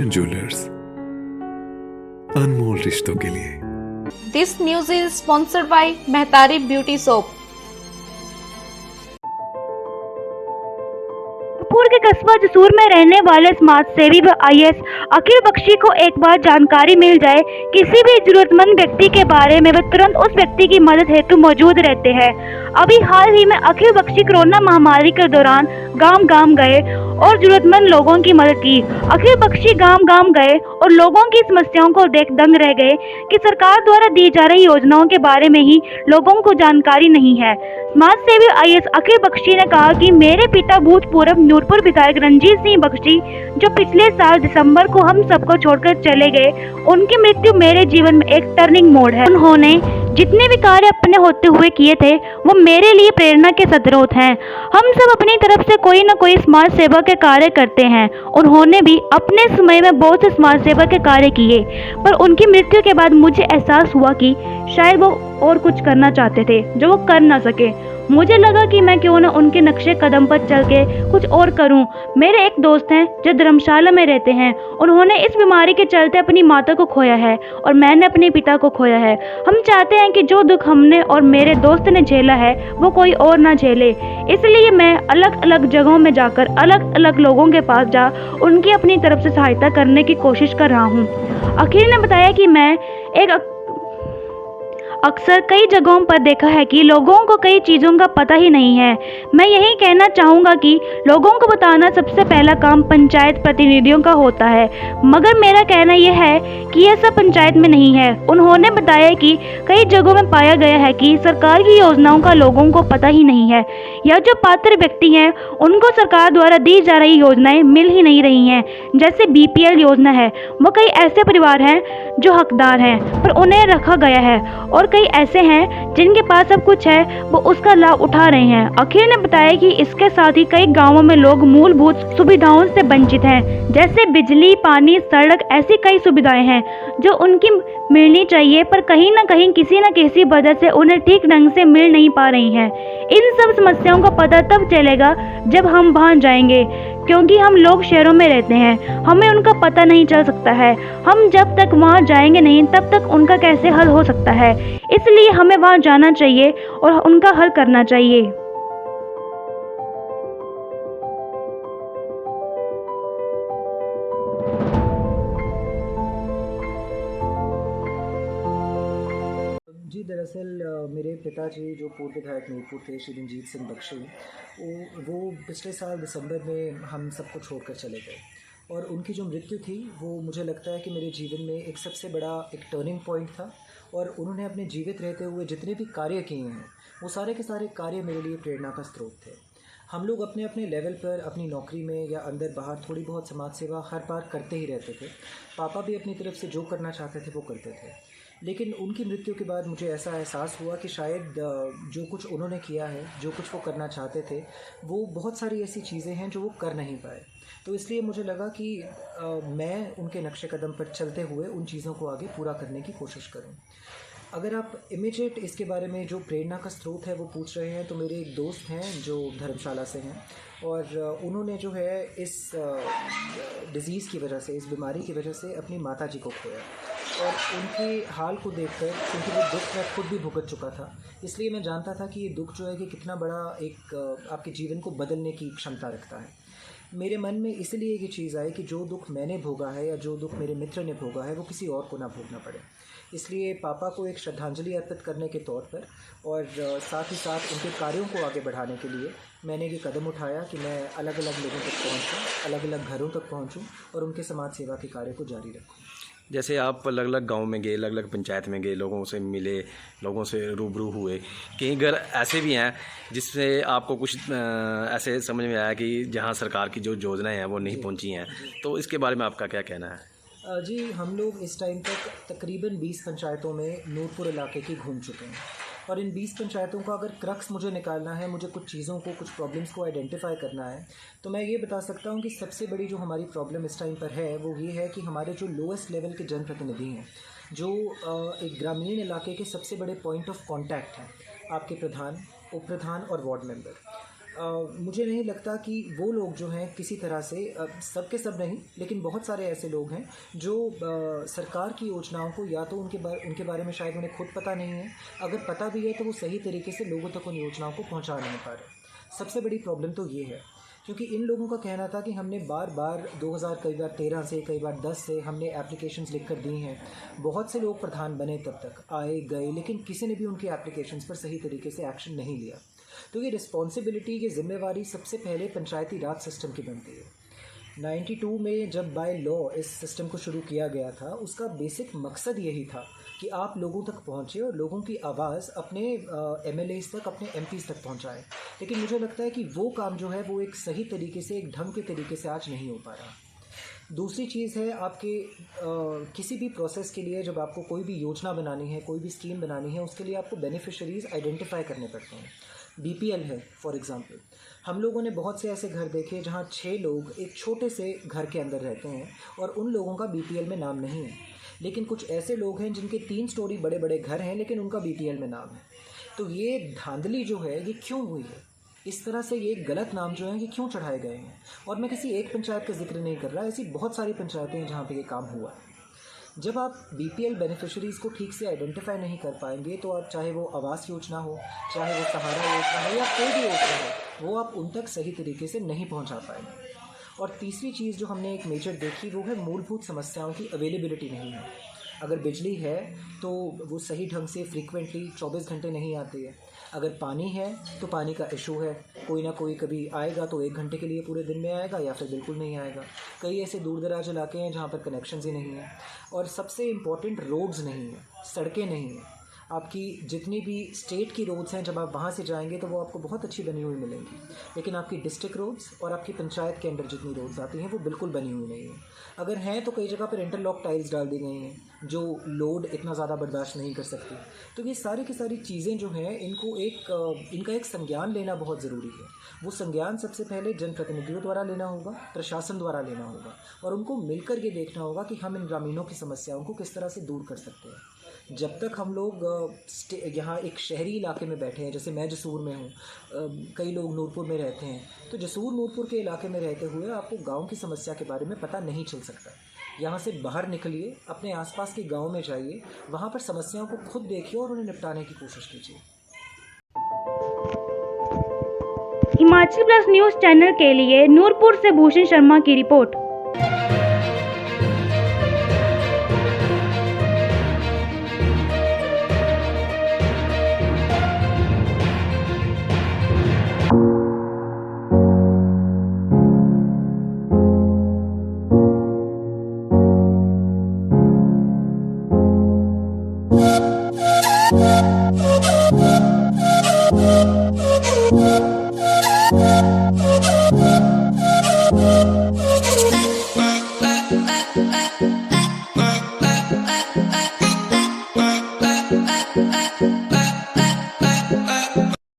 Golden jewellers, अनमोल रिश्तों के लिए। This news is sponsored by Mehtari Beauty Soap. Jaipur के कस्बा जसूर में रहने वाले समाज सेवी व आईएएस अखिल बख्शी को एक बार जानकारी मिल जाए किसी भी जरूरतमंद व्यक्ति के बारे में, वे तुरंत उस व्यक्ति की मदद हेतु मौजूद रहते हैं। अभी हाल ही में अखिल बख्शी कोरोना महामारी के दौरान गांव गांव गए और जरूरतमंद लोगों की मदद की। अखिल बख्शी गांव गांव गए और लोगों की समस्याओं को देख दंग रह गए कि सरकार द्वारा दी जा रही योजनाओं के बारे में ही लोगों को जानकारी नहीं है। समाज सेवी आईएएस अखिल बख्शी ने कहा कि मेरे पिता भूतपूर्व नूरपुर विधायक रणजीत सिंह बख्शी, जो पिछले साल दिसंबर को हम सबको छोड़कर चले गए, उनकी मृत्यु मेरे जीवन में एक टर्निंग मोड़ है। उन्होंने जितने भी कार्य अपने होते हुए किए थे वो मेरे लिए प्रेरणा के स्रोत हैं। हम सब अपनी तरफ से कोई न कोई समाज सेवा के कार्य करते हैं। उन्होंने भी अपने समय में बहुत से समाज सेवा के कार्य किए, पर उनकी मृत्यु के बाद मुझे एहसास हुआ कि शायद वो और कुछ करना चाहते थे जो वो कर ना सके। मुझे लगा कि मैं क्यों ना उनके नक्शे कदम पर चल के कुछ और करूं। मेरे एक दोस्त हैं जो धर्मशाला में रहते हैं। उन्होंने इस बीमारी के चलते अपनी माता को खोया है और मैंने अपने पिता को खोया है। हम चाहते हैं कि जो दुख हमने और मेरे दोस्त ने झेला है वो कोई और ना झेले। इसलिए मैं अलग अलग जगहों में जाकर अलग अलग लोगों के पास जा उनकी अपनी तरफ से सहायता करने की कोशिश कर रहा हूँ। अखिल ने बताया कि मैं अक्सर कई जगहों पर देखा है कि लोगों को कई चीज़ों का पता ही नहीं है। मैं यही कहना चाहूँगा कि लोगों को बताना सबसे पहला काम पंचायत प्रतिनिधियों का होता है, मगर मेरा कहना यह है कि यह सब पंचायत में नहीं है। उन्होंने बताया कि कई जगहों में पाया गया है कि सरकार की योजनाओं का लोगों को पता ही नहीं है, या जो पात्र व्यक्ति हैं उनको सरकार द्वारा दी जा रही योजनाएं मिल ही नहीं रही हैं। जैसे बीपीएल योजना है, वो कई ऐसे परिवार हैं जो हकदार हैं पर उन्हें रखा गया है, और कई ऐसे हैं जिनके पास सब कुछ है वो उसका लाभ उठा रहे हैं। अखिल ने बताया कि इसके साथ ही कई गांवों में लोग मूलभूत सुविधाओं से वंचित हैं, जैसे बिजली, पानी, सड़क, ऐसी कई सुविधाएं हैं जो उनकी मिलनी चाहिए, पर कहीं ना कहीं किसी न किसी वजह से उन्हें ठीक ढंग से मिल नहीं पा रही हैं। इन सब समस्याओं का पता तब चलेगा जब हम वहां जाएंगे, क्योंकि हम लोग शहरों में रहते हैं, हमें उनका पता नहीं चल सकता है। हम जब तक वहां जाएंगे नहीं तब तक उनका कैसे हल हो सकता है। इसलिए हमें वहां जाना चाहिए और उनका हल करना चाहिए। जी, दरअसल मेरे पिताजी जो पूर्व विधायक नूरपुर थे, श्री रणजीत सिंह बख्शी, वो पिछले साल दिसंबर में हम सबको छोड़कर चले गए, और उनकी जो मृत्यु थी वो मुझे लगता है कि मेरे जीवन में एक सबसे बड़ा एक टर्निंग पॉइंट था। और उन्होंने अपने जीवित रहते हुए जितने भी कार्य किए हैं वो सारे के सारे कार्य मेरे लिए प्रेरणा का स्रोत थे। हम लोग अपने अपने लेवल पर अपनी नौकरी में या अंदर बाहर थोड़ी बहुत समाज सेवा हर बार करते ही रहते थे। पापा भी अपनी तरफ से जो करना चाहते थे वो करते थे, लेकिन उनकी मृत्यु के बाद मुझे ऐसा एहसास हुआ कि शायद जो कुछ उन्होंने किया है, जो कुछ वो करना चाहते थे, वो बहुत सारी ऐसी चीज़ें हैं जो वो कर नहीं पाए। तो इसलिए मुझे लगा कि मैं उनके नक्शे कदम पर चलते हुए उन चीज़ों को आगे पूरा करने की कोशिश करूं। अगर आप इमीडिएट इसके बारे में जो प्रेरणा का स्रोत है वो पूछ रहे हैं, तो मेरे एक दोस्त हैं जो धर्मशाला से हैं, और उन्होंने जो है इस डिज़ीज़ की वजह से, इस बीमारी की वजह से अपनी माता जी को खोया, और उनके हाल को देखकर, क्योंकि वो दुख मैं खुद भी भुगत चुका था, इसलिए मैं जानता था कि ये दुख जो है कि कितना बड़ा एक आपके जीवन को बदलने की क्षमता रखता है। मेरे मन में इसलिए ये चीज़ आई कि जो दुख मैंने भोगा है या जो दुख मेरे मित्र ने भोगा है वो किसी और को ना भोगना पड़े। इसलिए पापा को एक श्रद्धांजलि अर्पित करने के तौर पर, और साथ ही साथ उनके कार्यों को आगे बढ़ाने के लिए मैंने ये कदम उठाया कि मैं अलग अलग लोगों तक पहुँचूँ, अलग अलग घरों तक पहुँचूँ और उनके समाज सेवा के कार्य को जारी रखूँ। जैसे आप अलग अलग गांव में गए, अलग अलग पंचायत में गए, लोगों से मिले, लोगों से रूबरू हुए, कई घर ऐसे भी हैं जिससे आपको कुछ ऐसे समझ में आया कि जहां सरकार की जो योजनाएं हैं वो नहीं पहुंची हैं, तो इसके बारे में आपका क्या कहना है? जी, हम लोग इस टाइम तक तकरीबन 20 पंचायतों में नूरपुर इलाके की घूम चुके हैं, और इन 20 पंचायतों का अगर क्रक्स मुझे निकालना है, मुझे कुछ चीज़ों को, कुछ प्रॉब्लम्स को आइडेंटिफाई करना है, तो मैं ये बता सकता हूँ कि सबसे बड़ी जो हमारी प्रॉब्लम इस टाइम पर है वो ये है कि हमारे जो लोएस्ट लेवल के जनप्रतिनिधि हैं, जो एक ग्रामीण इलाके के सबसे बड़े पॉइंट ऑफ कॉन्टैक्ट हैं, आपके प्रधान, उप प्रधान और वार्ड मेंबर, मुझे नहीं लगता कि वो लोग जो हैं किसी तरह से सब के सब नहीं, लेकिन बहुत सारे ऐसे लोग हैं जो सरकार की योजनाओं को या तो उनके बारे में शायद उन्हें खुद पता नहीं है, अगर पता भी है तो वो सही तरीके से लोगों तक उन योजनाओं को पहुंचा नहीं पा रहे। सबसे बड़ी प्रॉब्लम तो ये है, क्योंकि इन लोगों का कहना था कि हमने बार बार 2013 से, कई बार 10 से हमने एप्लीकेशंस लिख कर दी हैं। बहुत से लोग प्रधान बने, तब तक आए गए, लेकिन किसी ने भी उनकी एप्लीकेशंस पर सही तरीके से एक्शन नहीं लिया। तो ये रिस्पॉन्सिबिलिटी, ये जिम्मेवारी सबसे पहले पंचायती राज सिस्टम की बनती है। 92 में जब बाय लॉ इस सिस्टम को शुरू किया गया था, उसका बेसिक मकसद यही था कि आप लोगों तक पहुँचे और लोगों की आवाज़ अपने MLAs तक, अपने MPs तक पहुँचाएं। लेकिन मुझे लगता है कि वो काम जो है वो एक सही तरीके से, एक ढंग के तरीके से आज नहीं हो पा रहा। दूसरी चीज़ है, आपके किसी भी प्रोसेस के लिए जब आपको कोई भी योजना बनानी है, कोई भी स्कीम बनानी है, उसके लिए आपको बेनिफिशरीज़ आइडेंटिफाई करने पड़ते हैं। BPL है फॉर एग्ज़ाम्पल, हम लोगों ने बहुत से ऐसे घर देखे जहाँ 6 लोग एक छोटे से घर के अंदर रहते हैं और उन लोगों का BPL में नाम नहीं है। लेकिन कुछ ऐसे लोग हैं जिनके 3 स्टोरी बड़े बड़े घर हैं, लेकिन उनका BPL में नाम है। तो ये धांधली जो है ये क्यों हुई है? इस तरह से ये गलत नाम जो हैं ये क्यों चढ़ाए गए हैं? और मैं किसी एक पंचायत का जिक्र नहीं कर रहा, ऐसी बहुत सारी पंचायतें हैं जहाँ पे ये काम हुआ है। जब आप BPL बेनिफिशरीज़ को ठीक से आइडेंटिफाई नहीं कर पाएंगे, तो आप, चाहे वो आवास योजना हो, चाहे वो सहारा योजना हो, या कोई भी योजना हो, वो आप उन तक सही तरीके से नहीं पहुंचा पाएंगे। और तीसरी चीज़ जो हमने एक मेजर देखी, वो है मूलभूत समस्याओं की अवेलेबिलिटी नहीं है। अगर बिजली है तो वो सही ढंग से फ्रीक्वेंटली 24 घंटे नहीं आती है। अगर पानी है तो पानी का इशू है, कोई ना कोई कभी आएगा तो 1 घंटे के लिए पूरे दिन में आएगा, या फिर बिल्कुल नहीं आएगा। कई ऐसे दूर दराज इलाके हैं जहाँ पर कनेक्शंस ही नहीं हैं। और सबसे इम्पॉर्टेंट, रोड्स नहीं हैं, सड़कें नहीं हैं। आपकी जितनी भी स्टेट की रोड्स हैं, जब आप वहाँ से जाएंगे तो वो आपको बहुत अच्छी बनी हुई मिलेंगी, लेकिन आपकी डिस्ट्रिक्ट रोड्स और आपकी पंचायत के अंदर जितनी रोड्स आती हैं वो बिल्कुल बनी हुई नहीं हैं। अगर हैं तो कई जगह पर इंटरलॉक टाइल्स डाल दी गई हैं जो लोड इतना ज़्यादा बर्दाश्त नहीं कर सकती। तो ये सारी की सारी चीज़ें जो हैं, इनका एक संज्ञान लेना बहुत ज़रूरी है। वो संज्ञान सबसे पहले जनप्रतिनिधियों द्वारा लेना होगा, प्रशासन द्वारा लेना होगा, और उनको मिलकर ये देखना होगा कि हम इन ग्रामीणों की समस्याओं को किस तरह से दूर कर सकते हैं। जब तक हम लोग यहाँ एक शहरी इलाके में बैठे हैं, जैसे मैं जसूर में हूँ, कई लोग नूरपुर में रहते हैं, तो जसूर नूरपुर के इलाके में रहते हुए आपको गांव की समस्या के बारे में पता नहीं चल सकता। यहाँ से बाहर निकलिए, अपने आसपास के गांव में जाइए, वहाँ पर समस्याओं को खुद देखिए और उन्हें निपटाने की कोशिश कीजिए। हिमाचल प्लस न्यूज़ चैनल के लिए नूरपुर से भूषण शर्मा की रिपोर्ट।